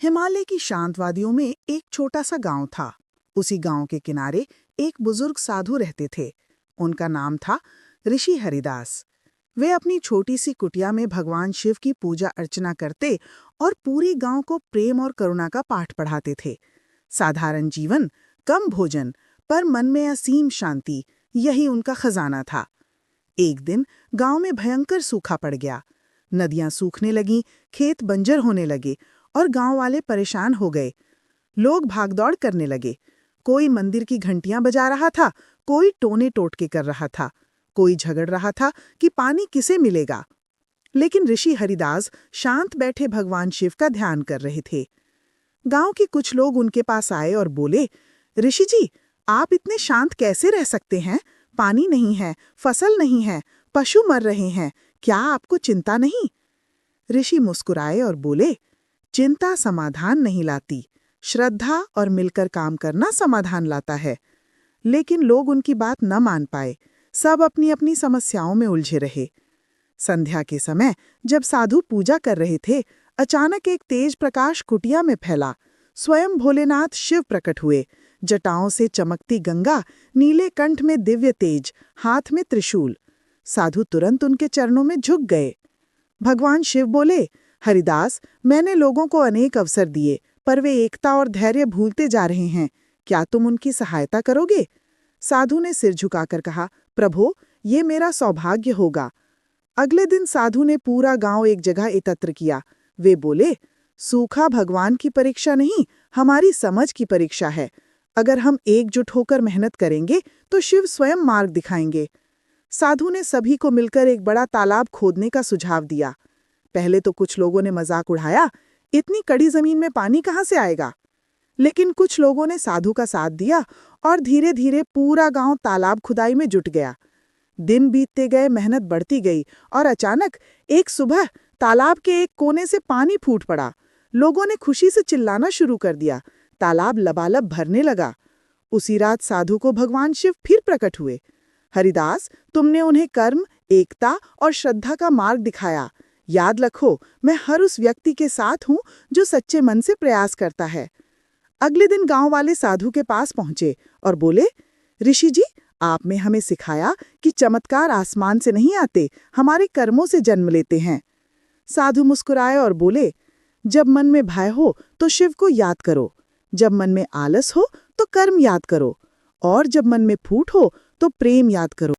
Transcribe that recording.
हिमालय की शांत वादियों में एक छोटा सा गांव था। उसी गांव के किनारे एक बुजुर्ग साधु रहते थे। उनका नाम था ऋषि हरिदास। वे अपनी छोटी सी कुटिया में भगवान शिव की पूजा अर्चना करते और पूरी गांव को प्रेम और करुणा का पाठ पढ़ाते थे। साधारण जीवन, कम भोजन, पर मन में असीम शांति, यही उनका खजाना था। एक दिन गांव में भयंकर सूखा पड़ गया। नदियां सूखने लगीं, खेत बंजर होने लगे और गांव वाले परेशान हो गए। लोग भागदौड़ करने लगे। कोई मंदिर की घंटियां बजा रहा था, कोई टोने टोटके कर रहा था, कोई झगड़ रहा था कि पानी किसे मिलेगा। लेकिन ऋषि हरिदास शांत बैठे भगवान शिव का ध्यान कर रहे थे। गांव के कुछ लोग उनके पास आए और बोले, ऋषि जी, आप इतने शांत कैसे रह सकते हैं? पानी नहीं है, फसल नहीं है, पशु मर रहे हैं, क्या आपको चिंता नहीं? ऋषि मुस्कुराए और बोले, चिंता समाधान नहीं लाती, श्रद्धा और मिलकर काम करना समाधान लाता है। लेकिन लोग उनकी बात न मान पाए। सब अपनी अपनी समस्याओं में उलझे रहे। संध्या के समय जब साधु पूजा कर रहे थे, अचानक एक तेज प्रकाश कुटिया में फैला। स्वयं भोलेनाथ शिव प्रकट हुए। जटाओं से चमकती गंगा, नीले कंठ में दिव्य तेज, हाथ में त्रिशूल। साधु तुरंत उनके चरणों में झुक गए। भगवान शिव बोले, हरिदास, मैंने लोगों को अनेक अवसर दिए, पर वे एकता और धैर्य भूलते जा रहे हैं। क्या तुम उनकी सहायता करोगे? साधु ने सिर झुकाकर कहा, प्रभु, ये मेरा सौभाग्य होगा। अगले दिन साधु ने पूरा गांव एक जगह एकत्र किया। वे बोले, सूखा भगवान की परीक्षा नहीं, हमारी समझ की परीक्षा है। अगर हम एकजुट होकर मेहनत करेंगे तो शिव स्वयं मार्ग दिखाएंगे। साधु ने सभी को मिलकर एक बड़ा तालाब खोदने का सुझाव दिया। पहले तो कुछ लोगों ने मजाक उड़ाया, इतनी कड़ी जमीन में पानी कहाँ से आएगा? लेकिन कुछ लोगों ने साधु का साथ दिया और धीरे धीरे पूरा गांव तालाब खुदाई में जुट गया। दिन बीतते गए, मेहनत बढ़ती गई और अचानक एक सुबह तालाब के एक कोने से पानी फूट पड़ा। लोगों ने खुशी से चिल्लाना शुरू कर दिया। तालाब लबालब भरने लगा। उसी रात साधु को भगवान शिव फिर प्रकट हुए। हरिदास, तुमने उन्हें कर्म, एकता और श्रद्धा का मार्ग दिखाया। याद रखो, मैं हर उस व्यक्ति के साथ हूँ जो सच्चे मन से प्रयास करता है। अगले दिन गांव वाले साधु के पास पहुंचे और बोले, ऋषि जी, आपने हमें सिखाया कि चमत्कार आसमान से नहीं आते, हमारे कर्मों से जन्म लेते हैं। साधु मुस्कुराए और बोले, जब मन में भय हो तो शिव को याद करो, जब मन में आलस हो तो कर्म याद करो, और जब मन में फूट हो तो प्रेम याद करो।